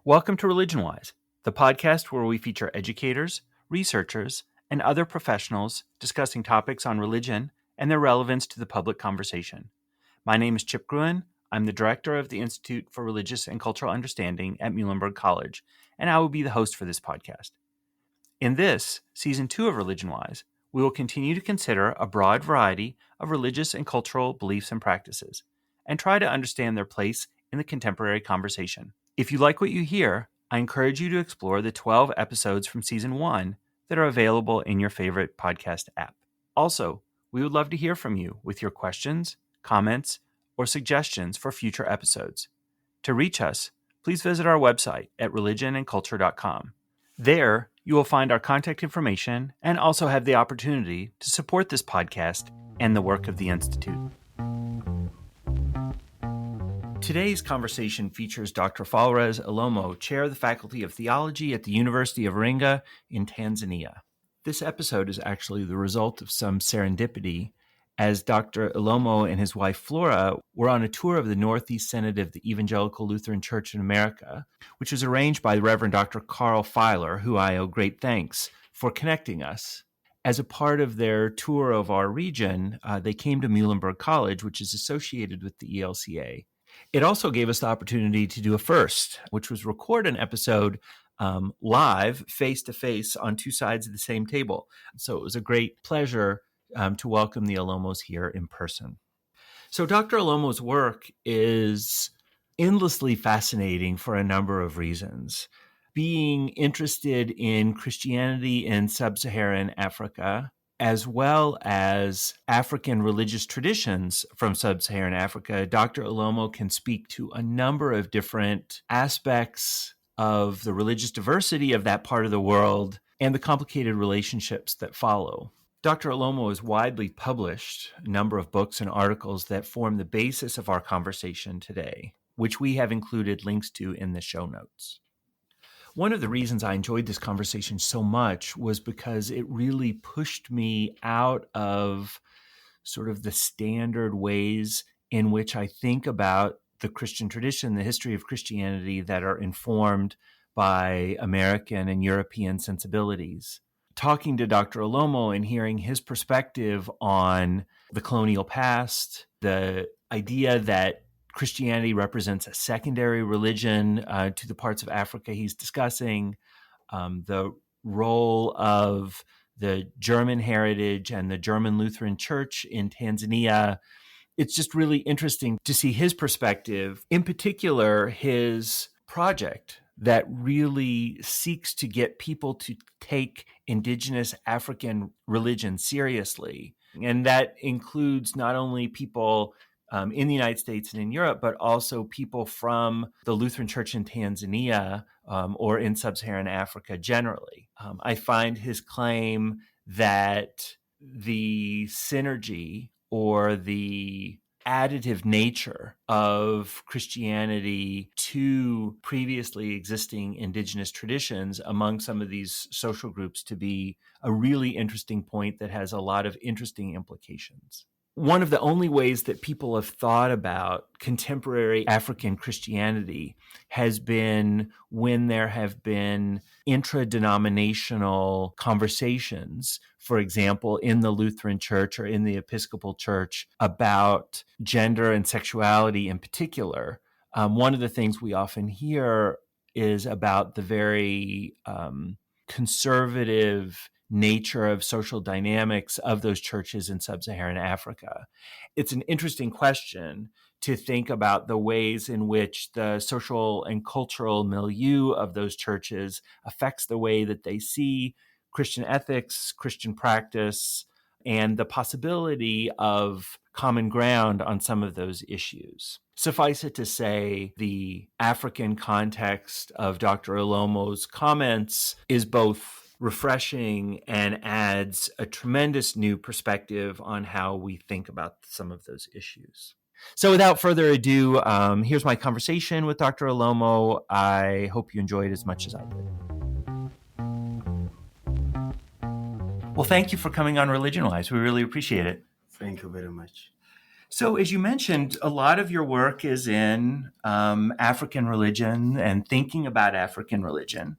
Welcome to ReligionWise, the podcast where we feature educators, researchers, and other professionals discussing topics on religion and their relevance to the public conversation. My name is Chip Gruen. I'm the director of the Institute for Religious and Cultural Understanding at Muhlenberg College, and I will be the host for this podcast. In this, Season 2 of ReligionWise, we will continue to consider a broad variety of religious and cultural beliefs and practices, and try to understand their place in the contemporary conversation. If you like what you hear, I encourage you to explore the 12 episodes from Season 1 that are available in your favorite podcast app. Also, we would love to hear from you with your questions, comments, or suggestions for future episodes. To reach us, please visit our website at religionandculture.com. There, you will find our contact information and also have the opportunity to support this podcast and the work of the Institute. Today's conversation features Dr. Falres Ilomo, Chair of the Faculty of Theology at the University of Iringa in Tanzania. This episode is actually the result of some serendipity, as Dr. Ilomo and his wife Flora were on a tour of the Northeast Synod of the Evangelical Lutheran Church in America, which was arranged by the Reverend Dr. Carl Feiler, who I owe great thanks for connecting us. As a part of their tour of our region, they came to Muhlenberg College, which is associated with the ELCA. It also gave us the opportunity to do a first, which was record an episode live, face-to-face, on two sides of the same table. So it was a great pleasure to welcome the Ilomos here in person. So Dr. Ilomo's work is endlessly fascinating for a number of reasons. Being interested in Christianity in sub-Saharan Africa, as well as African religious traditions from sub-Saharan Africa, Dr. Ilomo can speak to a number of different aspects of the religious diversity of that part of the world and the complicated relationships that follow. Dr. Ilomo has widely published a number of books and articles that form the basis of our conversation today, which we have included links to in the show notes. One of the reasons I enjoyed this conversation so much was because it really pushed me out of sort of the standard ways in which I think about the Christian tradition, the history of Christianity that are informed by American and European sensibilities. Talking to Dr. Ilomo and hearing his perspective on the colonial past, the idea that Christianity represents a secondary religion to the parts of Africa he's discussing, the role of the German heritage and the German Lutheran Church in Tanzania. It's just really interesting to see his perspective, in particular, his project that really seeks to get people to take indigenous African religion seriously. And that includes not only people in the United States and in Europe, but also people from the Lutheran Church in Tanzania or in sub-Saharan Africa generally. I find his claim that the synergy or the additive nature of Christianity to previously existing indigenous traditions among some of these social groups to be a really interesting point that has a lot of interesting implications. One of the only ways that people have thought about contemporary African Christianity has been when there have been intra-denominational conversations, for example, in the Lutheran Church or in the Episcopal Church about gender and sexuality in particular. One of the things we often hear is about the very conservative nature of social dynamics of those churches in sub-Saharan Africa. It's an interesting question to think about the ways in which the social and cultural milieu of those churches affects the way that they see Christian ethics, Christian practice, and the possibility of common ground on some of those issues. Suffice it to say, the African context of Dr. Ilomo's comments is both refreshing and adds a tremendous new perspective on how we think about some of those issues. So without further ado, here's my conversation with Dr. Ilomo. I hope you enjoyed as much as I did. Well, thank you for coming on ReligionWise. We really appreciate it. Thank you very much. So, as you mentioned, a lot of your work is in African religion and thinking about African religion.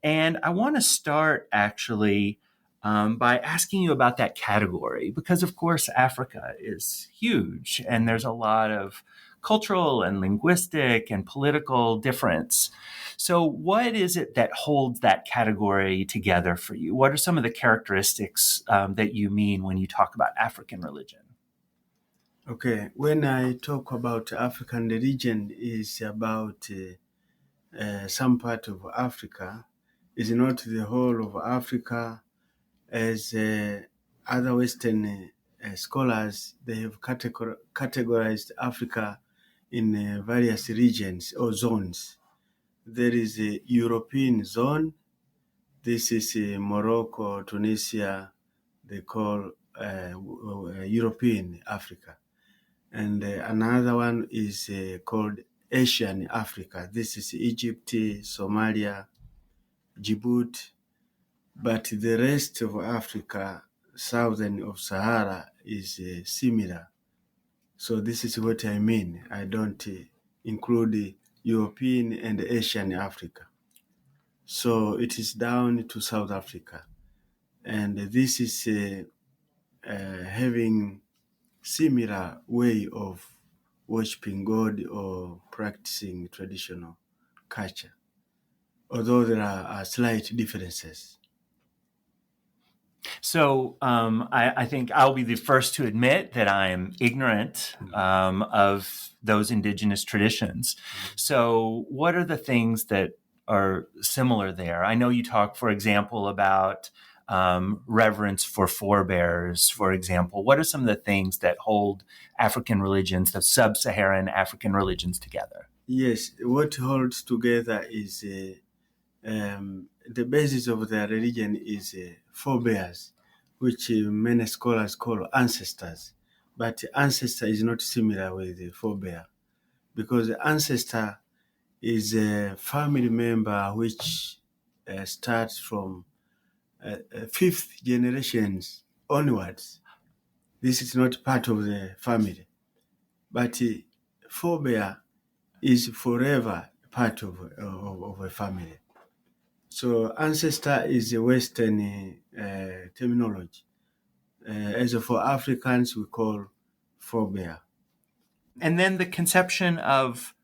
And I want to start actually by asking you about that category, because, of course, Africa is huge and there's a lot of cultural and linguistic and political difference. So, what is it that holds that category together for you? What are some of the characteristics that you mean when you talk about African religion? Okay, when I talk about African religion, is about some part of Africa. Is not the whole of Africa, as other Western scholars they have categorized Africa in various regions or zones. There is a European zone. This is Morocco, Tunisia. They call European Africa. And another one is called Asian Africa. This is Egypt, Somalia, Djibouti. But the rest of Africa, southern of Sahara, is similar. So this is what I mean. I don't include European and Asian Africa. So it is down to South Africa. And this is having similar way of worshiping God or practicing traditional culture, although there are slight differences. So I think I'll be the first to admit that I am ignorant of those indigenous traditions. So what are the things that are similar there? I know you talk, for example, about reverence for forebears, for example. What are some of the things that hold African religions, the sub-Saharan African religions, together? Yes, what holds together is the basis of their religion is forebears, which many scholars call ancestors. But ancestor is not similar with the forebear, because the ancestor is a family member which starts from fifth generations onwards. This is not part of the family, but forebear is forever part of a family. So ancestor is a Western terminology. As for Africans, we call forebear. And then the conception of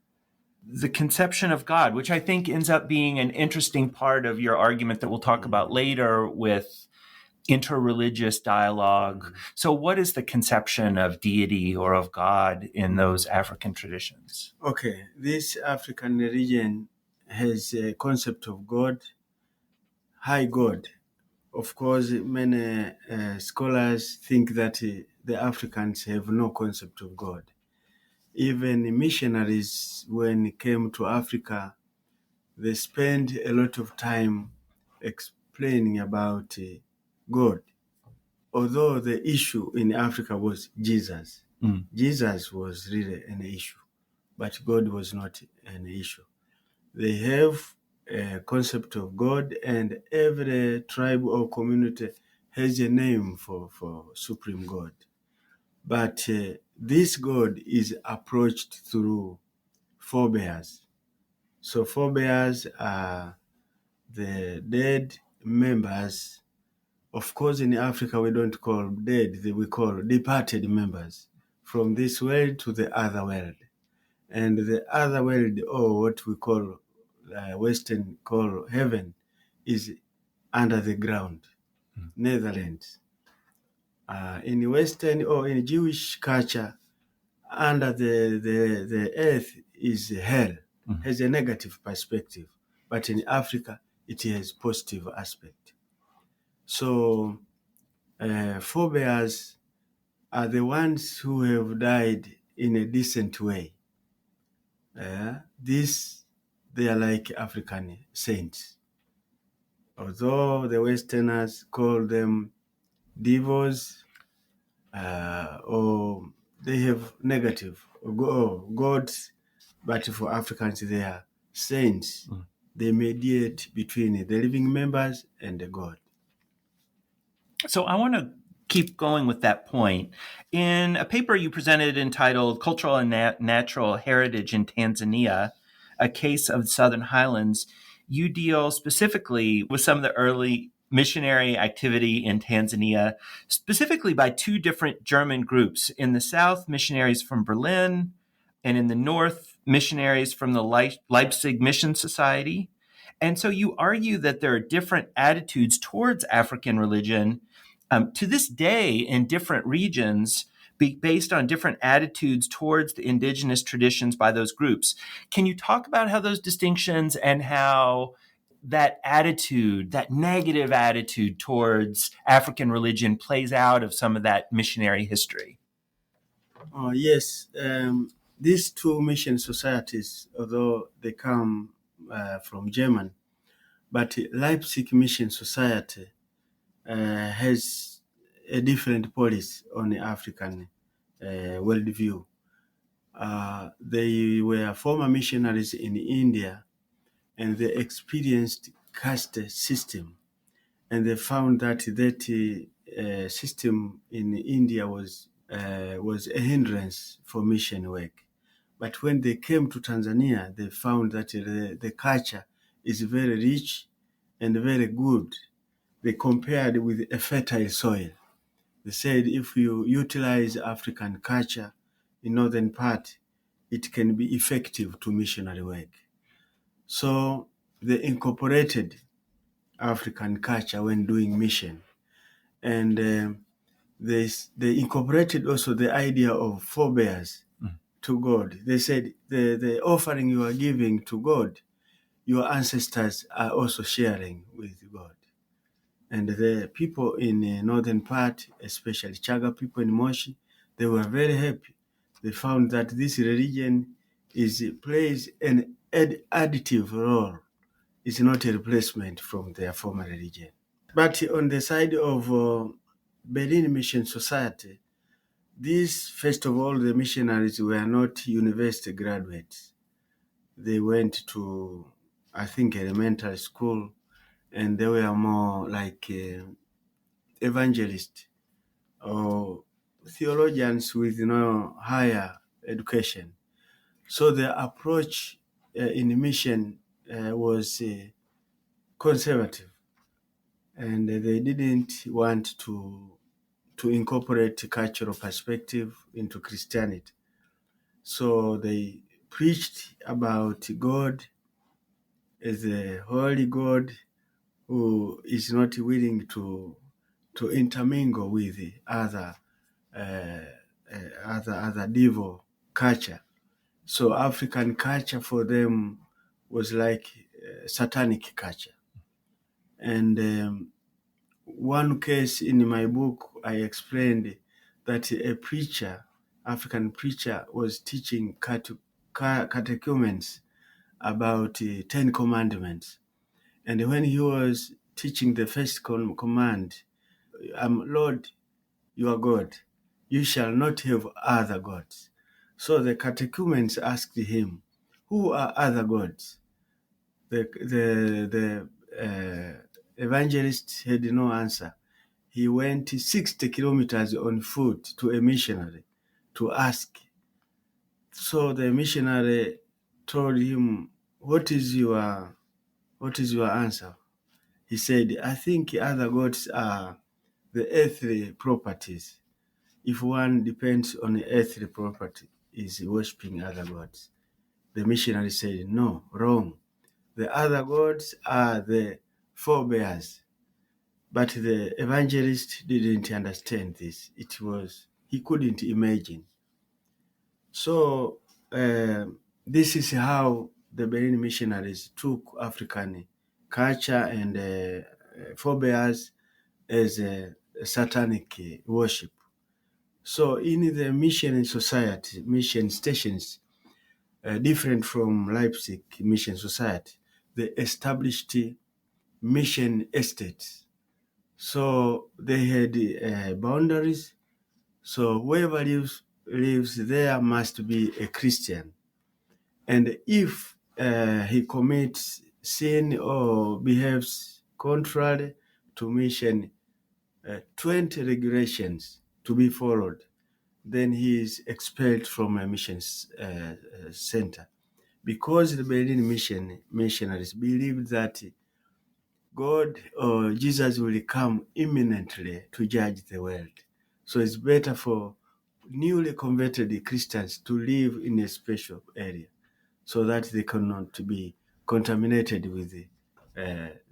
God, which I think ends up being an interesting part of your argument that we'll talk about later with interreligious dialogue. So what is the conception of deity or of God in those African traditions? Okay, this African religion has a concept of God, high God. Of course, many scholars think that the Africans have no concept of God. Even missionaries, when it came to Africa, they spend a lot of time explaining about God. Although the issue in Africa was Jesus. Jesus was really an issue, but God was not an issue. They have a concept of God, and every tribe or community has a name for Supreme God. But this God is approached through forebears. So forebears are the dead members. Of course, in Africa, we don't call dead, we call departed members from this world to the other world. And the other world, or what we call Western call heaven, is under the ground, Netherlands. In Western or in Jewish culture, under the earth is hell, has a negative perspective. But in Africa, it has positive aspect. So forebears are the ones who have died in a decent way. They are like African saints. Although the Westerners call them devils, or they have negative gods, but for Africans they are saints. They mediate between the living members and the God. So I want to keep going with that point. In a paper you presented entitled Cultural and Natural Heritage in Tanzania, a Case of the Southern Highlands, you deal specifically with some of the early missionary activity in Tanzania, specifically by two different German groups. In the south, missionaries from Berlin, and in the north, missionaries from the Leipzig Mission Society. And so you argue that there are different attitudes towards African religion to this day in different regions, based on different attitudes towards the indigenous traditions by those groups. Can you talk about how those distinctions and how that attitude, that negative attitude towards African religion, plays out of some of that missionary history? Yes, these two mission societies, although they come from German, but Leipzig Mission Society has a different policy on the African worldview. They were former missionaries in India, and they experienced caste system, and they found that system in India was a hindrance for mission work. But when they came to Tanzania, they found that the culture is very rich and very good. They compared with a fertile soil. They said if you utilize African culture in northern part, it can be effective to missionary work. So they incorporated African culture when doing mission. And they incorporated also the idea of forebears to God. They said the offering you are giving to God, your ancestors are also sharing with God. And the people in the northern part, especially Chaga people in Moshi, they were very happy. They found that this religion plays an additive role. It's not a replacement from their former religion. But on the side of Berlin Mission Society, these, first of all, the missionaries were not university graduates. They went to, I think, elementary school, and they were more like evangelists or theologians with higher education. So their approach in mission was conservative, and they didn't want to incorporate cultural perspective into Christianity. So they preached about God as a holy God who is not willing to intermingle with the other devil culture. So African culture for them was like satanic culture. And one case in my book, I explained that a preacher, African preacher, was teaching catechumens about 10 commandments. And when he was teaching the first command, Lord, your God, you shall not have other gods. So the catechumens asked him, who are other gods? The evangelist had no answer. He went 60 kilometers on foot to a missionary to ask. So the missionary told him, what is your answer? He said, I think other gods are the earthly properties. If one depends on the earthly property, is worshipping other gods. The missionary said, no, wrong. The other gods are the forebears. But the evangelist didn't understand this. He couldn't imagine. So this is how the Benin missionaries took African culture and forebears as a satanic worship. So in the mission society, mission stations, different from Leipzig Mission Society, they established mission estates. So they had boundaries. So whoever lives there must be a Christian. And if he commits sin or behaves contrary to mission 20 regulations to be followed, then he is expelled from a missions center, because the Berlin missionaries believed that God or Jesus will come imminently to judge the world. So it's better for newly converted Christians to live in a special area so that they cannot be contaminated with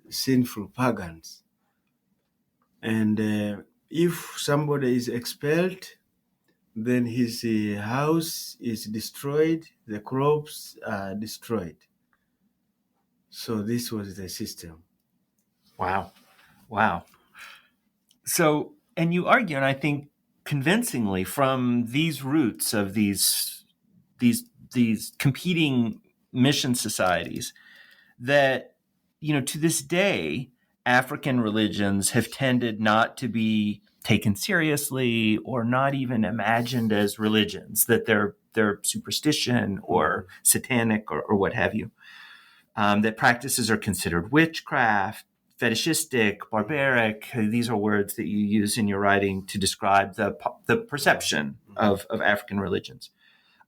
sinful pagans. And if somebody is expelled, then his house is destroyed, the crops are destroyed. So this was the system. Wow. So, and you argue, and I think convincingly, from these roots of these competing mission societies, that, to this day, African religions have tended not to be taken seriously or not even imagined as religions, that they're superstition or satanic or what have you. That practices are considered witchcraft, fetishistic, barbaric. These are words that you use in your writing to describe the perception of African religions.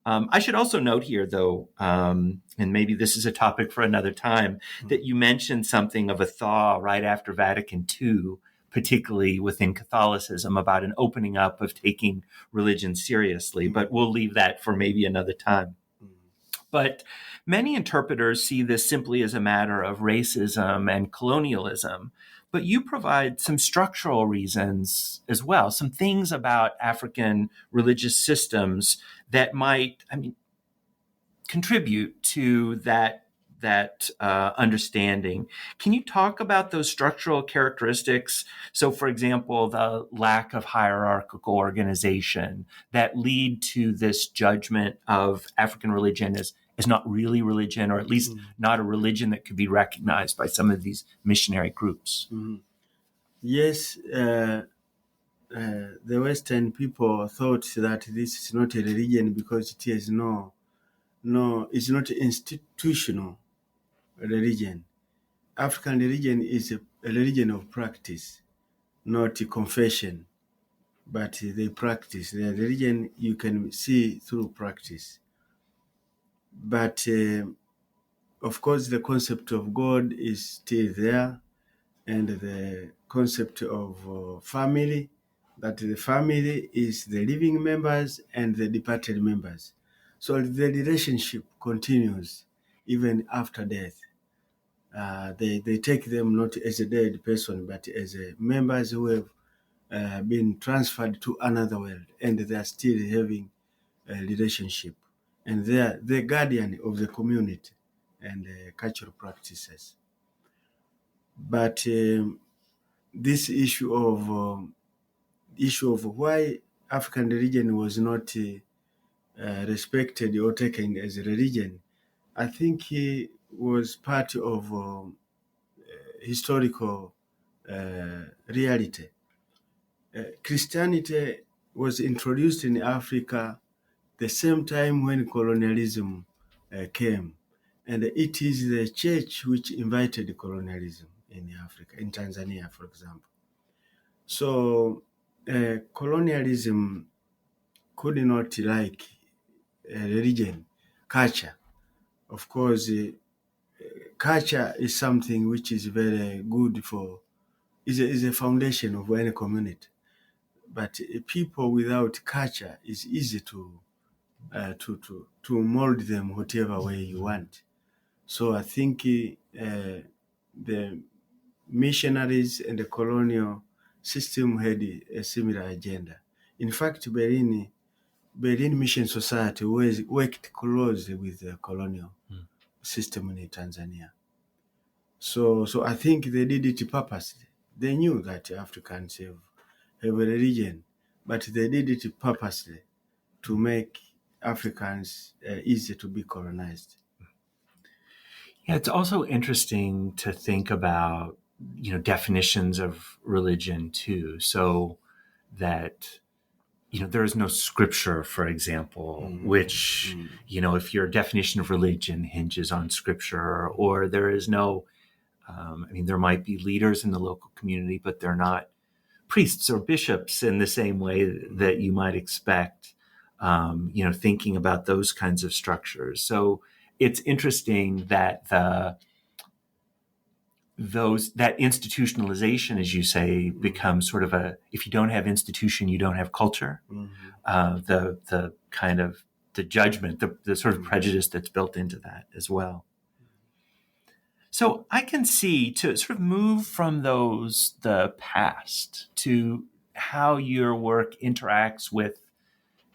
I should also note here, though, and maybe this is a topic for another time, that you mentioned something of a thaw right after Vatican II, particularly within Catholicism, about an opening up of taking religion seriously. But we'll leave that for maybe another time. But many interpreters see this simply as a matter of racism and colonialism. But you provide some structural reasons as well, some things about African religious systems that might, contribute to that understanding. Can you talk about those structural characteristics? So, for example, the lack of hierarchical organization that lead to this judgment of African religion as not really religion, or at least not a religion that could be recognized by some of these missionary groups. Mm-hmm. Yes, the Western people thought that this is not a religion because it is it's not institutional religion. African religion is a religion of practice, not a confession, but they practice. The religion you can see through practice. But of course, the concept of God is still there, and the concept of family, that the family is the living members and the departed members. So the relationship continues even after death. They take them not as a dead person, but as members who have been transferred to another world, and they are still having a relationship. And they are the guardian of the community and cultural practices. But this issue of why African religion was not respected or taken as a religion, I think it was part of historical reality. Christianity was introduced in Africa the same time when colonialism came. And it is the church which invited colonialism in Africa, in Tanzania, for example. So colonialism could not like religion, culture. Of course, culture is something which is very good is a foundation of any community. But people without culture is easy to mold them whatever way you want. So I think the missionaries and the colonial system had a similar agenda. In fact, Berlin Mission Society worked closely with the colonial system in Tanzania. So I think they did it purposely. They knew that Africans have a religion, but they did it purposely to make Africans easy to be colonized. Yeah, it's also interesting to think about, definitions of religion too. So that, there is no scripture, for example, which, if your definition of religion hinges on scripture, or there is no, there might be leaders in the local community, but they're not priests or bishops in the same way that you might expect, thinking about those kinds of structures. So it's interesting that that institutionalization, as you say, becomes sort of if you don't have institution, you don't have culture. The kind of the judgment, the sort of prejudice that's built into that as well. So I can see, to sort of move from the past to how your work interacts with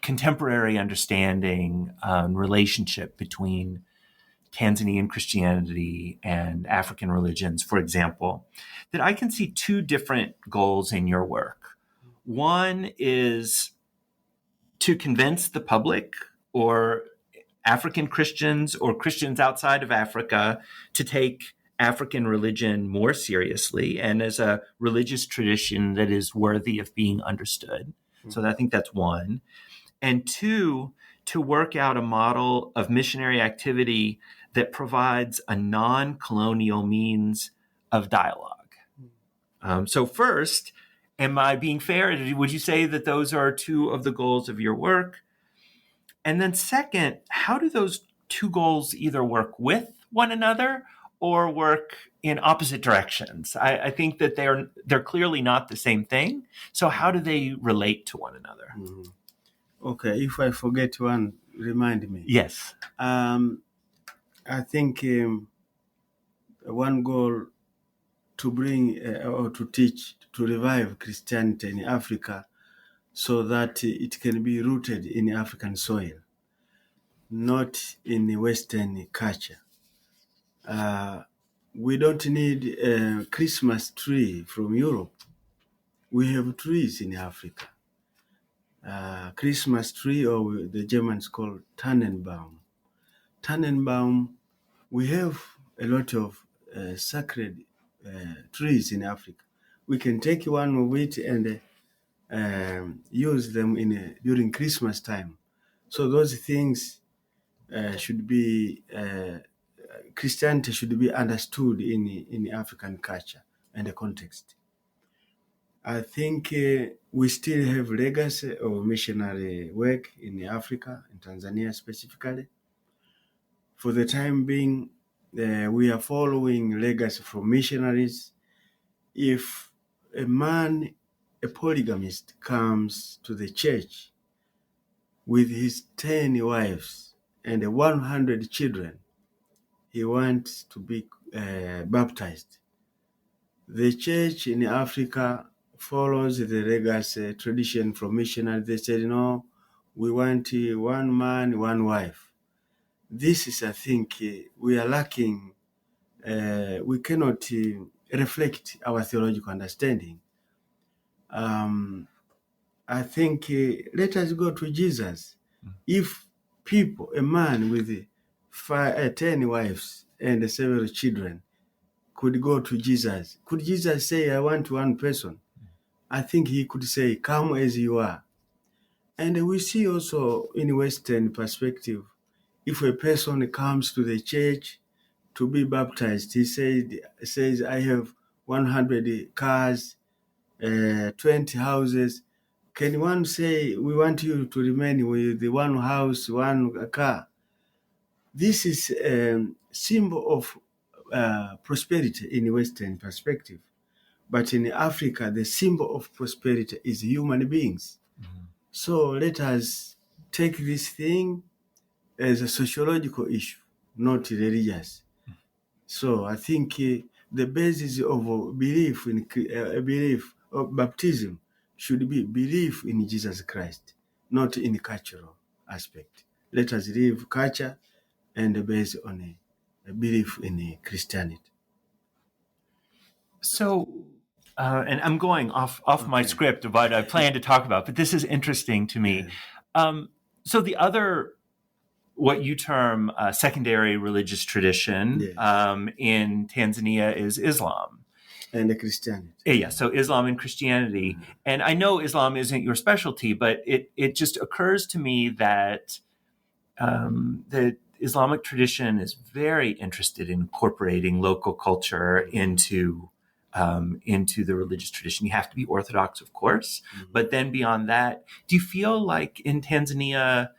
contemporary understanding, relationship between Tanzanian Christianity and African religions, for example, that I can see two different goals in your work. One is to convince the public or African Christians or Christians outside of Africa to take African religion more seriously and as a religious tradition that is worthy of being understood. So I think that's one. And two, to work out a model of missionary activity that provides a non-colonial means of dialogue. So first, am I being fair? Would you say that those are two of the goals of your work? And then second, how do those two goals either work with one another or work in opposite directions? I think that they're clearly not the same thing. So how do they relate to one another? Okay, if I forget one, remind me. Yes. I think one goal to bring or to teach, to revive Christianity in Africa so that it can be rooted in African soil, not in Western culture. We don't need a Christmas tree from Europe. We have trees in Africa. Christmas tree, or the Germans call Tannenbaum. Tannenbaum, we have a lot of sacred trees in Africa. We can take one of it and use them during Christmas time. So those things should be, Christianity should be understood in African culture and the context. I think we still have legacy of missionary work in Africa, in Tanzania specifically. For the time being, we are following legacy from missionaries. If a man, a polygamist, comes to the church with his 10 wives and 100 children, he wants to be baptized. The church in Africa follows the legacy tradition from missionaries. They said, no, we want one man, one wife. This is, I think, we are lacking. We cannot reflect our theological understanding. I think let us go to Jesus. If a man with 10 wives and several children could go to Jesus, could Jesus say, I want one person? I think he could say, come as you are. And we see also in Western perspective, if a person comes to the church to be baptized, he says, I have 100 cars, 20 houses. Can one say, we want you to remain with the one house, one car? This is a symbol of prosperity in Western perspective. But in Africa, the symbol of prosperity is human beings. Mm-hmm. So let us take this thing as a sociological issue, not religious. Mm-hmm. So I think the basis of belief of baptism should be belief in Jesus Christ, not in cultural aspect. Let us leave culture and based on a belief in Christianity. So, and I'm going off my script of what I plan to talk about, but this is interesting to me. Yeah. So the other, what you term secondary religious tradition, yes, in Tanzania is Islam. And Christianity. Yeah, so Islam and Christianity. Mm-hmm. And I know Islam isn't your specialty, but it just occurs to me that the Islamic tradition is very interested in incorporating local culture into into the religious tradition. You have to be Orthodox, of course, but then beyond that, do you feel like in Tanzania,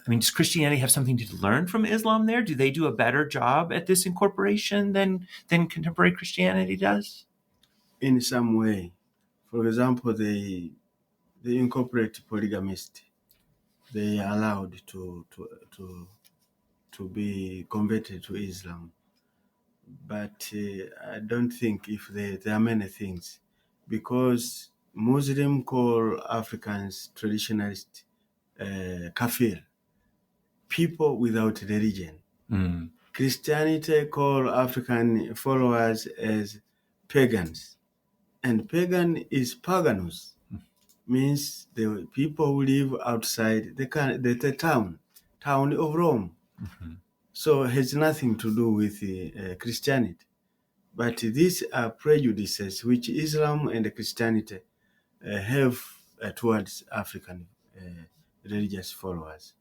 does Christianity have something to learn from Islam there? Do they do a better job at this incorporation than contemporary Christianity does? In some way. For example, they incorporate polygamists. They are allowed to be converted to Islam. But I don't think if there are many things, because Muslims call Africans traditionalists kafir, people without religion. Mm. Christianity call African followers as pagans, and pagan is paganus, means the people who live outside the town of Rome. Mm-hmm. So it has nothing to do with Christianity. But these are prejudices which Islam and Christianity have towards African religious followers.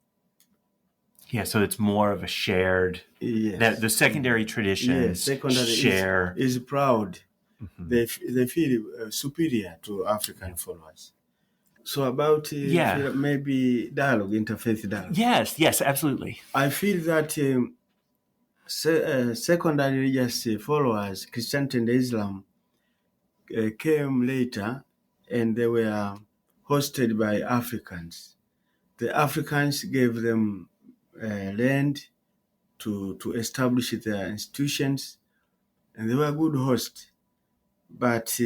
Yeah, so it's more of a shared. Yes. That the secondary traditions share is proud. Mm-hmm. They feel superior to African followers. So about maybe dialogue, interfaith dialogue. Yes, absolutely. I feel that secondary religious followers, Christianity and Islam, came later, and they were hosted by Africans. The Africans gave them land to establish their institutions, and they were good hosts. But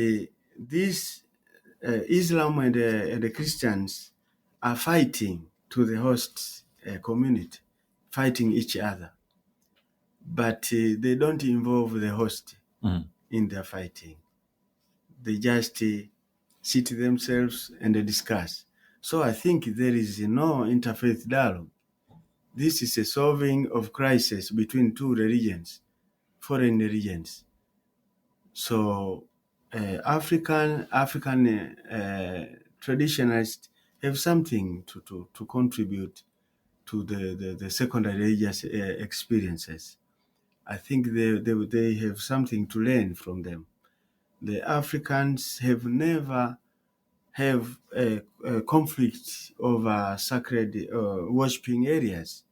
these Islam and the Christians are fighting to the host community, fighting each other. But they don't involve the host in their fighting. They just sit themselves and discuss. So I think there is no interfaith dialogue. This is a solving of crisis between two religions, foreign religions. So African traditionalists have something to contribute to the secondary religious experiences. I think they have something to learn from them. The Africans have never have a conflict over sacred worshipping areas.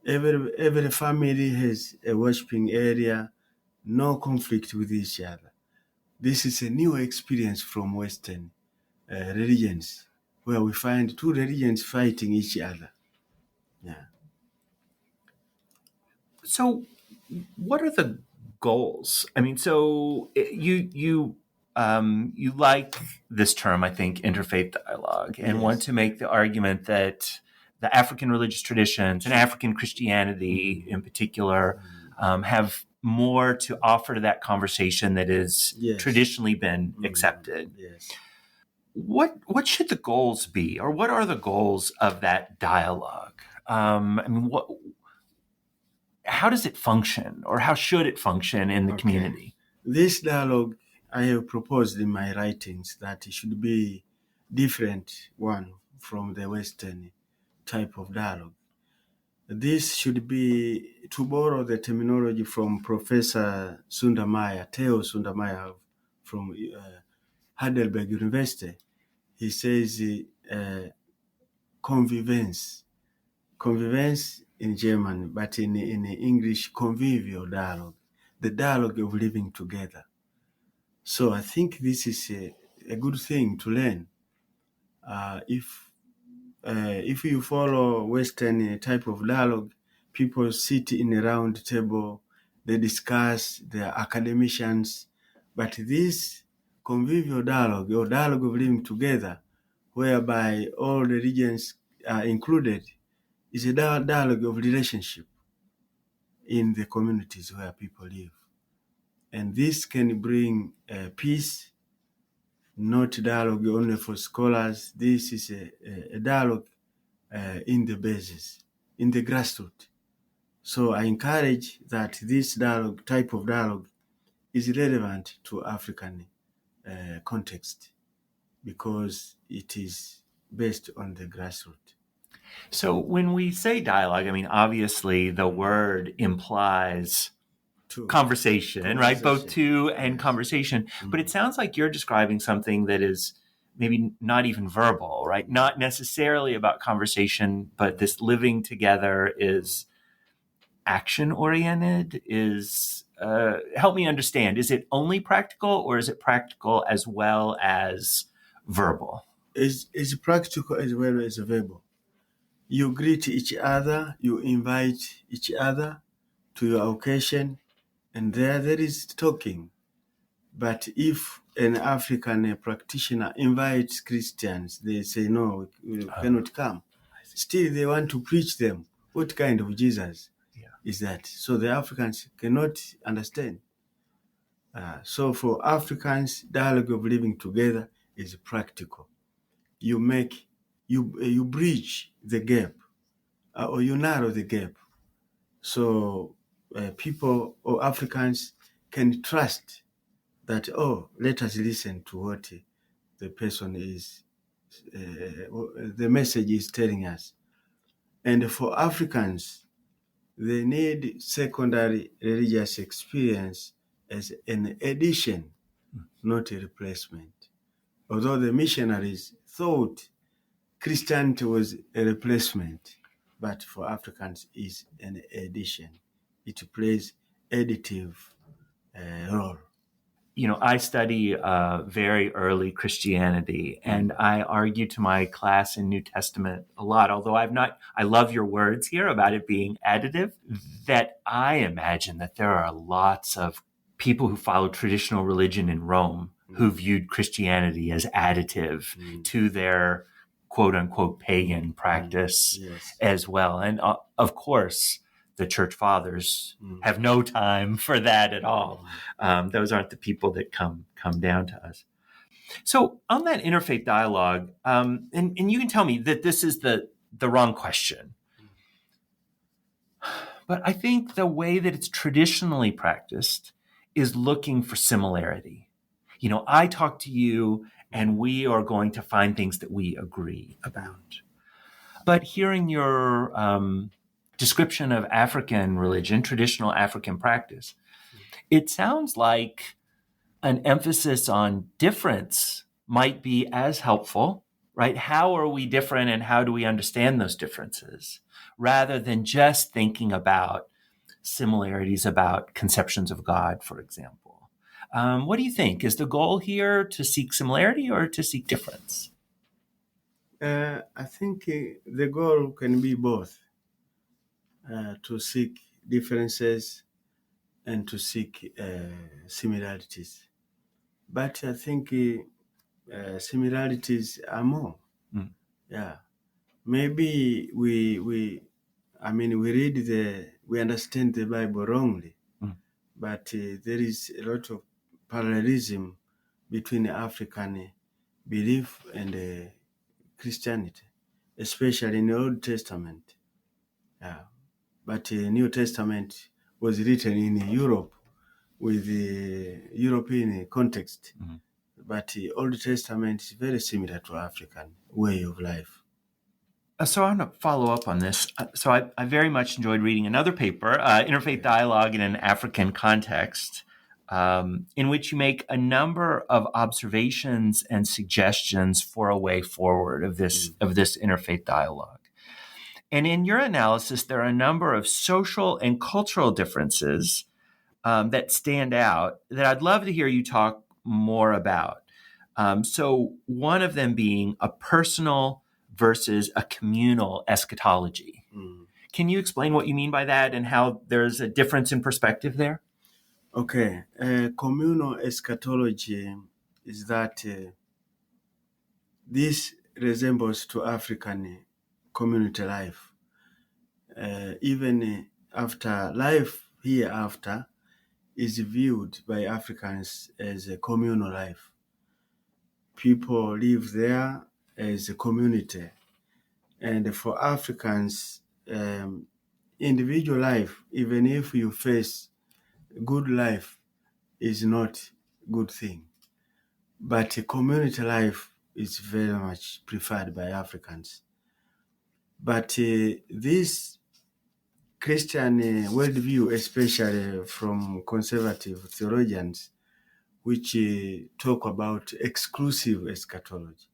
Every family has a worshipping area, no conflict with each other. This is a new experience from Western religions, where we find two religions fighting each other. Yeah. So, what are the goals? So you like this term, I think, interfaith dialogue, and want to make the argument that the African religious traditions and African Christianity in particular have more to offer to that conversation that has traditionally been accepted. Yes. What should the goals be, or what are the goals of that dialogue? How does it function, or how should it function in the community? This dialogue, I have proposed in my writings that it should be different one from the Western type of dialogue. This should be, to borrow the terminology from Professor Theo Sundermeyer from Heidelberg University. He says convivence in German, but in English, convivial dialogue, the dialogue of living together. So I think this is a good thing to learn. If you follow Western type of dialogue, people sit in a round table, they discuss, they are academicians, but this convivial dialogue, or dialogue of living together, whereby all the religions are included, is a dialogue of relationship in the communities where people live. And this can bring peace, not dialogue only for scholars. This is a dialogue in the basis, in the grassroots. So I encourage that this type of dialogue is relevant to African context, because it is based on the grassroots. So when we say dialogue, obviously the word implies conversation, right? Both to and yes. conversation. Mm-hmm. But it sounds like you're describing something that is maybe not even verbal, right? Not necessarily about conversation, but this living together is action oriented, is help me understand. Is it only practical, or is it practical as well as verbal? It's practical as well as verbal. You greet each other, you invite each other to your occasion, and there is talking. But if an African practitioner invites Christians, they say, no, we cannot come. Still, they want to preach them. What kind of Jesus is that? So the Africans cannot understand. So for Africans, dialogue of living together is practical. You bridge the gap, or you narrow the gap. So people or Africans can trust that, let us listen to what the person is, the message is telling us. And for Africans, they need secondary religious experience as an addition, not a replacement. Although the missionaries thought Christianity was a replacement, but for Africans is an addition. It plays additive role. You know, I study very early Christianity, and I argue to my class in New Testament a lot, although I love your words here about it being additive, that I imagine that there are lots of people who follow traditional religion in Rome who viewed Christianity as additive to their quote unquote pagan practice as well. And of course, the church fathers have no time for that at all. Those aren't the people that come down to us. So on that interfaith dialogue, and you can tell me that this is the wrong question, but I think the way that it's traditionally practiced is looking for similarity. You know, I talk to you and we are going to find things that we agree about. But hearing your description of African religion, traditional African practice, it sounds like an emphasis on difference might be as helpful, right? How are we different and how do we understand those differences? Rather than just thinking about similarities about conceptions of God, for example. What do you think? Is the goal here to seek similarity or to seek difference? I think the goal can be both, to seek differences and to seek similarities. But I think similarities are more. Yeah. Maybe we understand the Bible wrongly, but there is a lot of parallelism between African belief and Christianity, especially in the Old Testament. Yeah. But the New Testament was written in Europe with the European context. But the Old Testament is very similar to African way of life. So I want to follow up on this. So I very much enjoyed reading another paper, Interfaith Dialogue in an African Context, in which you make a number of observations and suggestions for a way forward of this interfaith dialogue. And in your analysis, there are a number of social and cultural differences that stand out that I'd love to hear you talk more about. So one of them being a personal versus a communal eschatology. Can you explain what you mean by that and how there's a difference in perspective there? Okay. Communal eschatology is that this resembles to African community life. Even after life hereafter is viewed by Africans as a communal life. People live there as a community. And for Africans, individual life, even if you face good life, is not good thing. But community life is very much preferred by Africans. But this Christian worldview, especially from conservative theologians, which talk about exclusive eschatology.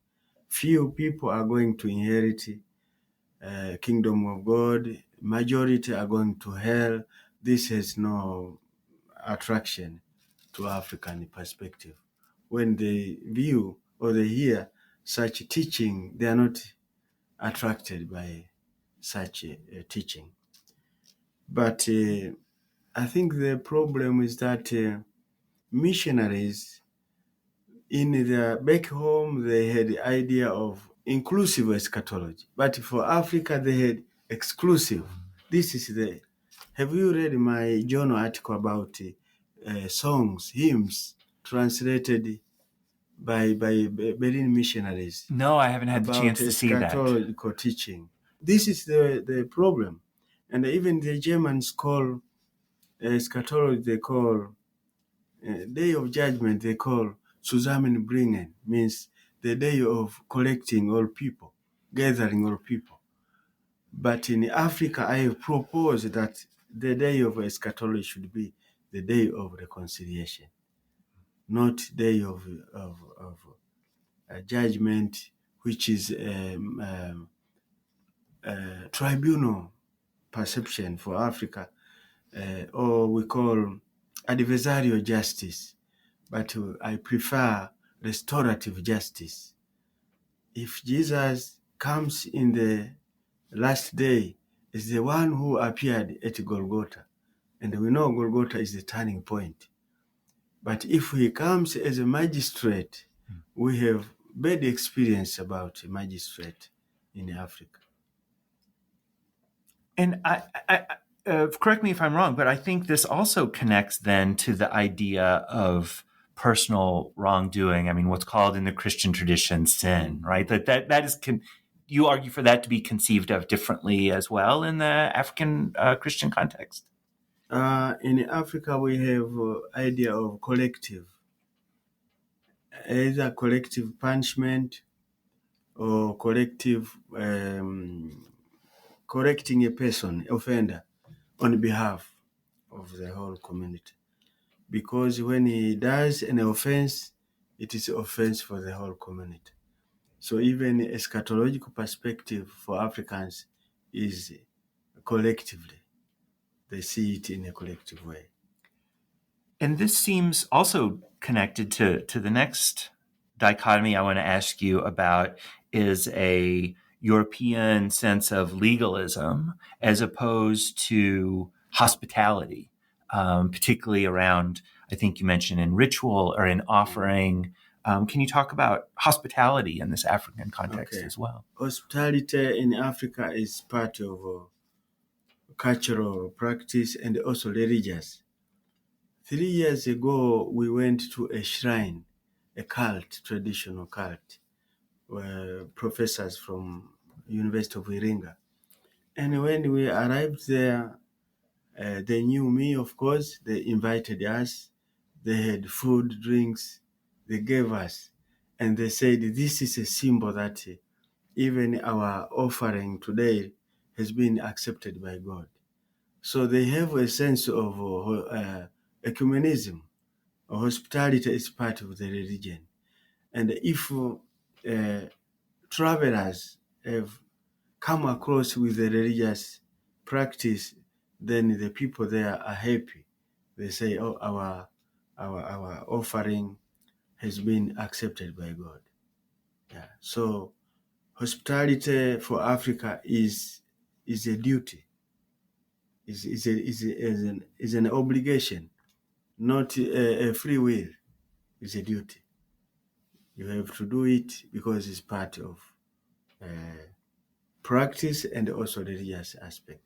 Few people are going to inherit kingdom of God. Majority are going to hell. This has no attraction to African perspective. When they view or they hear such teaching, they are not attracted by such teaching. But I think the problem is that missionaries in their back home, they had the idea of inclusive eschatology. But for Africa, they had exclusive. This is the... Have you read my journal article about songs, hymns translated by Berlin missionaries? No, I haven't had the chance to see that. Eschatological teaching. This is the problem. And even the Germans call eschatology, they call Day of Judgment, they call Zusammenbringen, means the day of collecting all people, gathering all people. But in Africa, I propose that the day of eschatology should be the day of reconciliation, not day of judgment, which is tribunal perception for Africa, or we call adversarial justice. But I prefer restorative justice. If Jesus comes in the last day, is the one who appeared at Golgotha, and we know Golgotha is the turning point. But if he comes as a magistrate, we have bad experience about a magistrate in Africa. And I correct me if I'm wrong, but I think this also connects then to the idea of personal wrongdoing. I mean, what's called in the Christian tradition sin, right? That is, you argue for that to be conceived of differently as well in the African Christian context? In Africa, we have idea of collective, either collective punishment or collective correcting a person, offender, on behalf of the whole community. Because when he does an offense, it is offense for the whole community. So even eschatological perspective for Africans is collectively. They see it in a collective way. And this seems also connected to the next dichotomy I want to ask you about, is a European sense of legalism as opposed to hospitality, particularly around, I think you mentioned in ritual or in offering. Can you talk about hospitality in this African context as well? Hospitality in Africa is part of cultural practice and also religious. 3 years ago, we went to a shrine, a cult, traditional cult, where professors from University of Iringa. And when we arrived there, they knew me, of course. They invited us. They had food, drinks. They gave us. And they said, this is a symbol that even our offering today has been accepted by God. So they have a sense of ecumenism. Hospitality is part of the religion. And if travelers have come across with the religious practice, then the people there are happy. They say, oh, our offering has been accepted by God. Yeah. So hospitality for Africa is a duty, is an obligation, not a free will. It's a duty. You have to do it because it's part of practice and also religious aspect.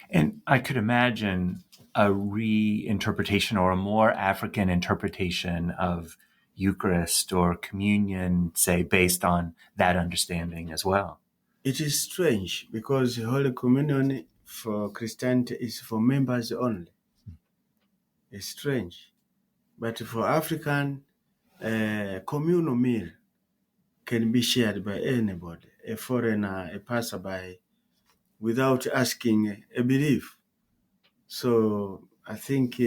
And I could imagine a reinterpretation or a more African interpretation of Eucharist or communion, say, based on that understanding as well. It is strange because Holy Communion for Christianity is for members only. It's strange. But for African, communal meal can be shared by anybody, a foreigner, a passerby, without asking a belief. So I think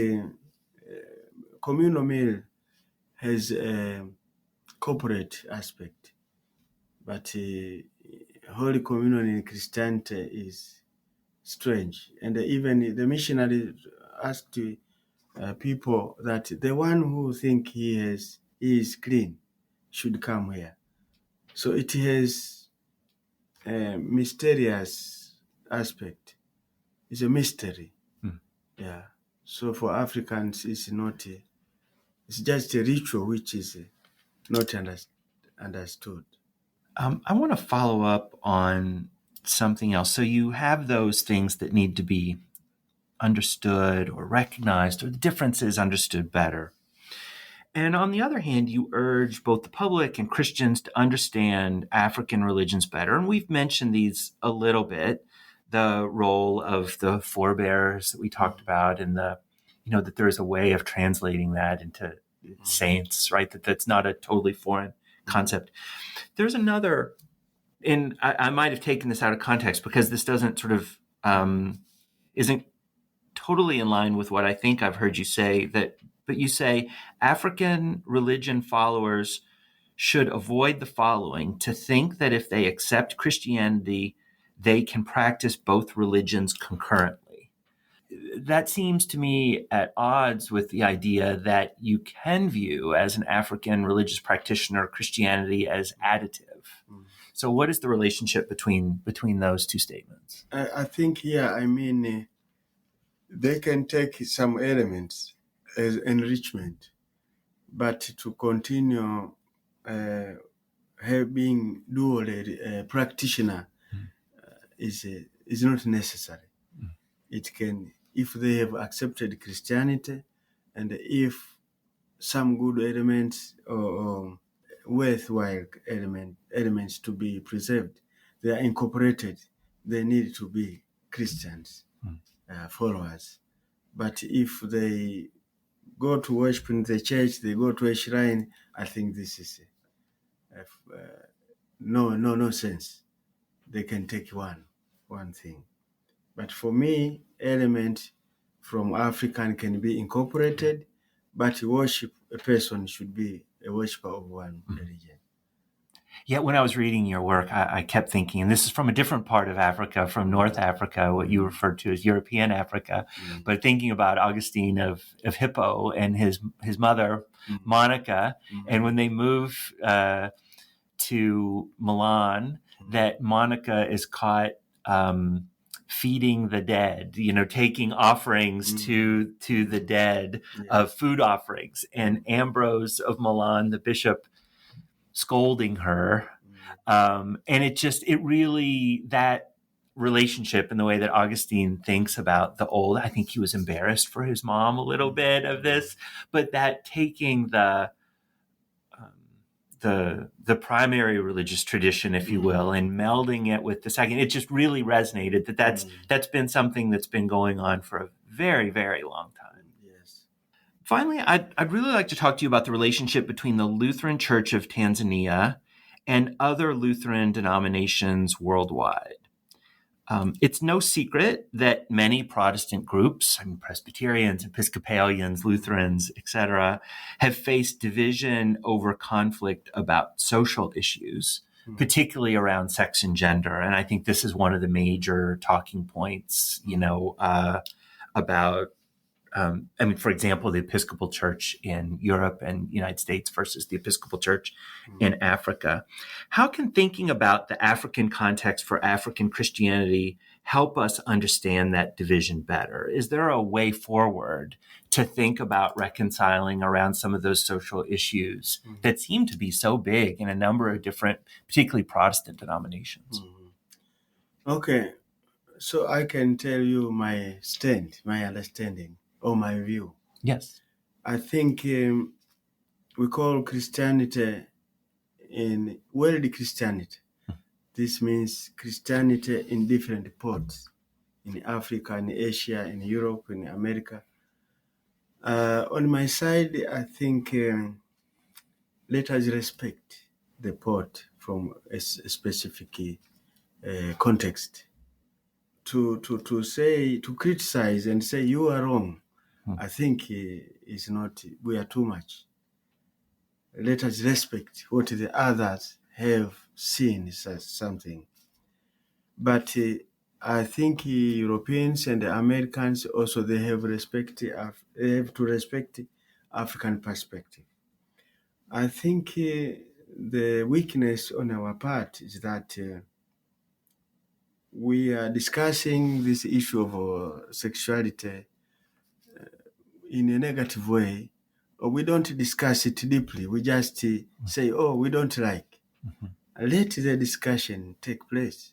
communal meal has a corporate aspect, but Holy Communion in Christianity is strange. And even the missionary asked people that the one who think he is clean should come here. So it has a mysterious aspect. It's a mystery. Yeah. So for Africans, it's not. It's just a ritual which is not understood. I want to follow up on something else. So you have those things that need to be understood or recognized, or the differences understood better. And on the other hand, you urge both the public and Christians to understand African religions better. And we've mentioned these a little bit, the role of the forebears that we talked about, and that there is a way of translating that into saints, right? That's not a totally foreign concept. There's another, and I might have taken this out of context because this doesn't sort of, isn't totally in line with what I think I've heard you say, but you say African religion followers should avoid the following: to think that if they accept Christianity, they can practice both religions concurrently. That seems to me at odds with the idea that you can view as an African religious practitioner Christianity as additive. So what is the relationship between those two statements? I think they can take some elements as enrichment, but to continue being dual practitioner is not necessary. It can, if they have accepted Christianity, and if some good elements or worthwhile elements to be preserved, they are incorporated. They need to be Christians, followers. But if they go to worship in the church, they go to a shrine, I think this is no sense. They can take one thing. But for me, element from African can be incorporated, but worship, a person should be a worshiper of one religion. Yeah, when I was reading your work, I kept thinking, and this is from a different part of Africa, from North Africa, what you referred to as European Africa, but thinking about Augustine of Hippo and his mother, Monica, and when they move to Milan, that Monica is caught feeding the dead, taking offerings to the dead, of food offerings, and Ambrose of Milan, the bishop, scolding her. And it really, that relationship and the way that Augustine thinks about the old, I think he was embarrassed for his mom a little bit of this, but that taking the primary religious tradition, if you will, and melding it with the second, it just really resonated that's been something that's been going on for a very, very long time. Yes. Finally, I'd really like to talk to you about the relationship between the Lutheran Church of Tanzania and other Lutheran denominations worldwide. It's no secret that many Protestant groups, Presbyterians, Episcopalians, Lutherans, etc., have faced division over conflict about social issues, particularly around sex and gender. And I think this is one of the major talking points, about for example, the Episcopal Church in Europe and United States versus the Episcopal Church in Africa. How can thinking about the African context for African Christianity help us understand that division better? Is there a way forward to think about reconciling around some of those social issues that seem to be so big in a number of different, particularly Protestant denominations? Okay, so I can tell you my understanding, or my view. Yes. I think we call Christianity in world Christianity. This means Christianity in different ports, in Africa, in Asia, in Europe, in America. On my side, I think let us respect the port from a specific context. to criticize and say you are wrong, I think is not. We are too much. Let us respect what the others have seen as something. But I think Europeans and Americans also they have to respect African perspective. I think the weakness on our part is that we are discussing this issue of sexuality in a negative way, or we don't discuss it deeply. We just say, "Oh, we don't like." Let the discussion take place.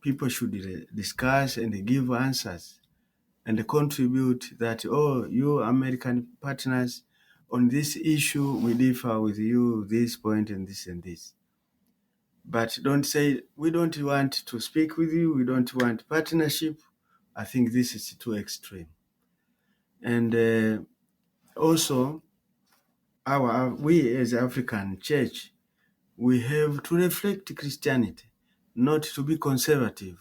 People should discuss and give answers and contribute that, oh, you American partners, on this issue, we differ with you, this point and this and this. But don't say, we don't want to speak with you, we don't want partnership. I think this is too extreme. And also, we as African church, we have to reflect Christianity, not to be conservative.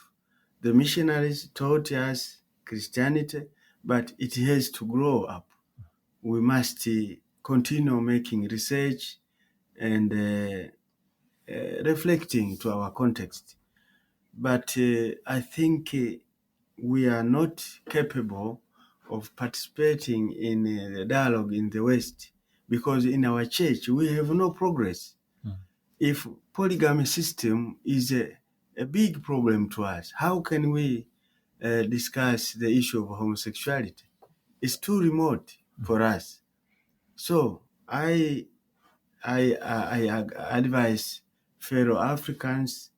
The missionaries taught us Christianity, but it has to grow up. We must continue making research and reflecting to our context. But I think we are not capable of participating in the dialogue in the West because in our church we have no progress. If polygamy system is a big problem to us, how can we discuss the issue of homosexuality? It's too remote for us. So I advise fellow Africans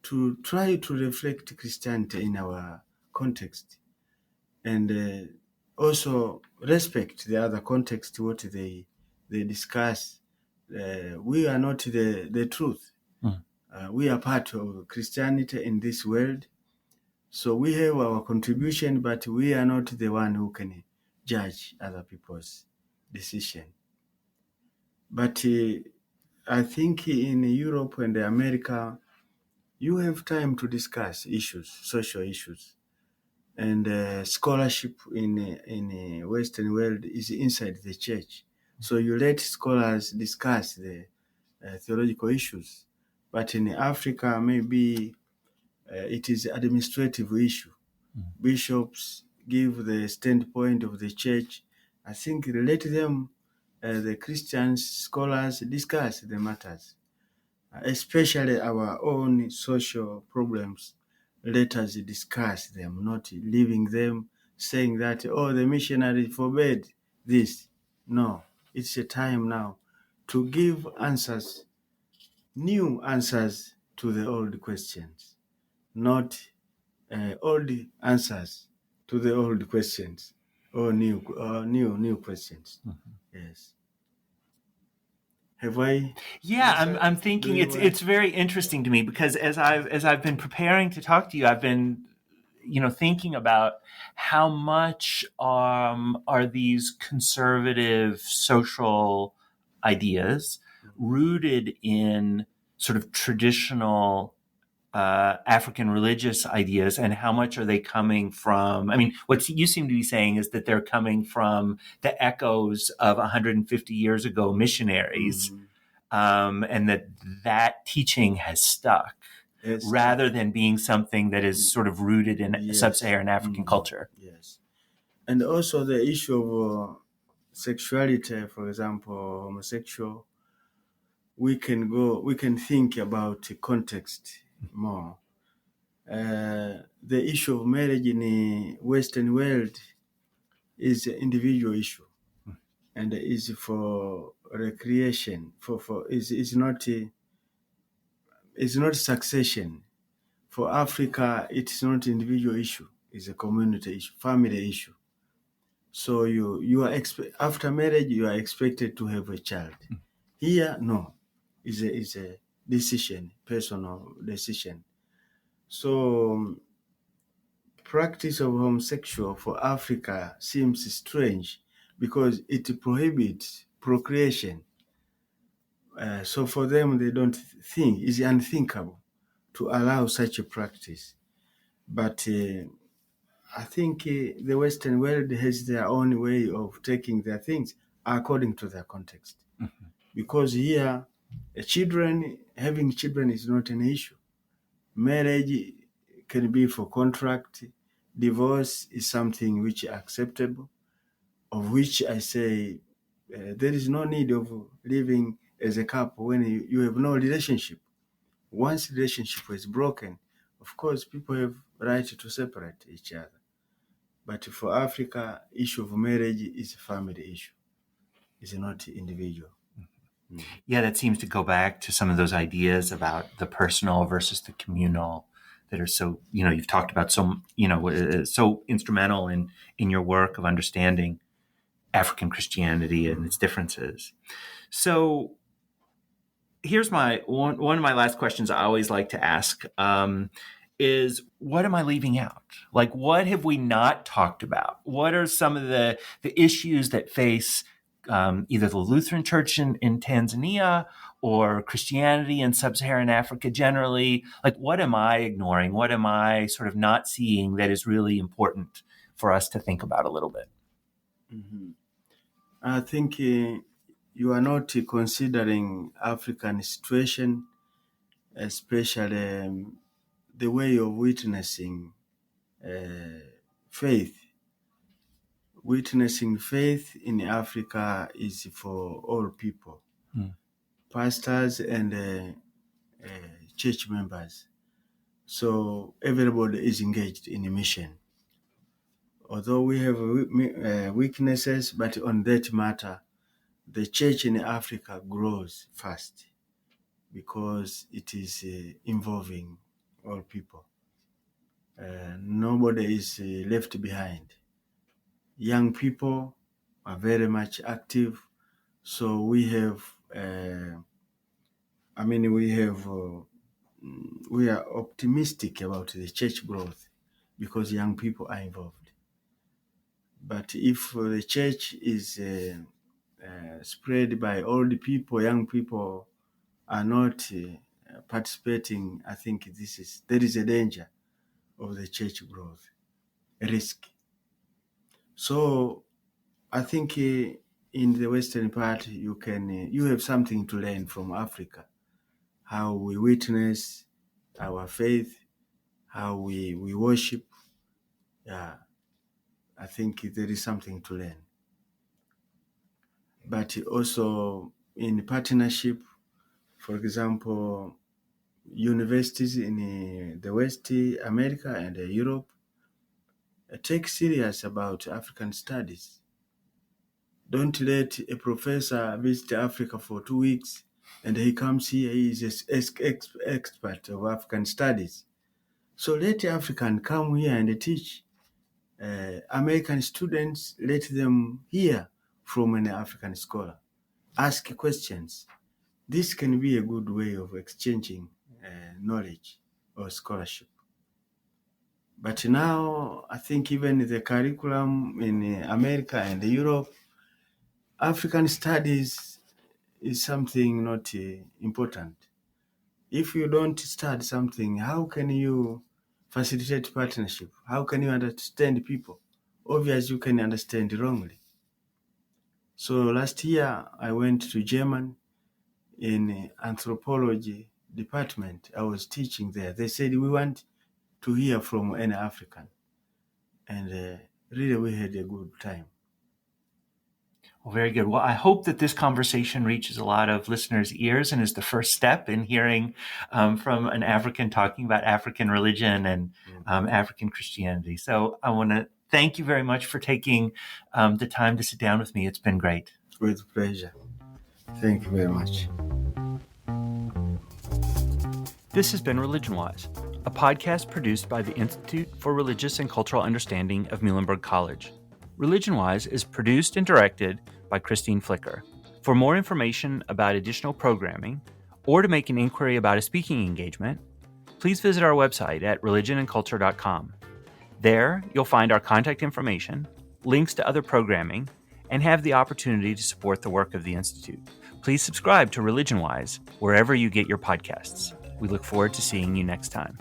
to try to reflect Christianity in our context and also respect the other context, what they discuss. We are not the truth. We are part of Christianity in this world. So we have our contribution, but we are not the one who can judge other people's decision. But I think in Europe and America, you have time to discuss issues, social issues. And scholarship in the Western world is inside the church. So you let scholars discuss the theological issues. But in Africa, maybe it is an administrative issue. Bishops give the standpoint of the church. I think let them, the Christians, scholars, discuss the matters, especially our own social problems. Let us discuss them, not leaving them saying that, oh, the missionary forbade this. No, it's a time now to give answers, new answers to the old questions, not old answers to the old questions or new questions. Yes. Have I? Yeah, I'm thinking it's very interesting to me because as I've been preparing to talk to you, I've been thinking about how much are these conservative social ideas rooted in sort of traditional African religious ideas, and how much are they coming from? I mean, what you seem to be saying is that they're coming from the echoes of 150 years ago missionaries, and that teaching has stuck, rather than being something that is sort of rooted in sub-Saharan African culture. Yes, and also the issue of sexuality, for example, homosexual. We can think about context more. The issue of marriage in the Western world is an individual issue, and is for recreation. Is not succession. For Africa, it's not individual issue. It's a community issue, family issue. So you are after marriage, you are expected to have a child. Here, no, is a decision, personal decision. So practice of homosexual for Africa seems strange because it prohibits procreation. So for them, they don't think, it's unthinkable to allow such a practice. But I think the Western world has their own way of taking their things according to their context. Mm-hmm. Because here, having children is not an issue. Marriage can be for contract. Divorce is something which is acceptable, of which I say there is no need of living as a couple when you have no relationship. Once relationship is broken, of course, people have right to separate each other. But for Africa, issue of marriage is a family issue. It's not individual. Yeah, that seems to go back to some of those ideas about the personal versus the communal that are so, you've talked about so instrumental in your work of understanding African Christianity and its differences. So here's one of my last questions I always like to ask is, what am I leaving out? Like, what have we not talked about? What are some of the issues that face either the Lutheran Church in Tanzania or Christianity in Sub-Saharan Africa generally? Like, what am I ignoring? What am I sort of not seeing that is really important for us to think about a little bit? Mm-hmm. I think you are not considering African situation, especially the way of witnessing faith. Witnessing faith in Africa is for all people, pastors and church members. So everybody is engaged in a mission. Although we have weaknesses, but on that matter, the church in Africa grows fast because it is involving all people. Nobody is left behind. Young people are very much active. So we have, we are optimistic about the church growth because young people are involved. But if the church is spread by old people, young people are not participating, I think there is a danger of the church growth, a risk. So I think in the Western part, you have something to learn from Africa, how we witness our faith, how we worship. Yeah, I think there is something to learn. But also in partnership, for example, universities in the West America and Europe take serious about African studies. Don't let a professor visit Africa for 2 weeks and he comes here, he is an expert of African studies. So let African come here and teach. American students, let them hear from an African scholar. Ask questions. This can be a good way of exchanging knowledge or scholarship. But now I think even the curriculum in America and Europe, African studies is something not important. If you don't study something, how can you facilitate partnership? How can you understand people? Obviously, you can understand wrongly. So last year, I went to Germany in anthropology department. I was teaching there. They said, we want to hear from an African. And really, we had a good time. Well, very good. Well, I hope that this conversation reaches a lot of listeners' ears and is the first step in hearing from an African talking about African religion and African Christianity. So I want to thank you very much for taking the time to sit down with me. It's been great. With pleasure. Thank you very much. This has been ReligionWise, a podcast produced by the Institute for Religious and Cultural Understanding of Muhlenberg College. ReligionWise is produced and directed by Christine Flicker. For more information about additional programming or to make an inquiry about a speaking engagement, please visit our website at religionandculture.com. There, you'll find our contact information, links to other programming, and have the opportunity to support the work of the Institute. Please subscribe to ReligionWise wherever you get your podcasts. We look forward to seeing you next time.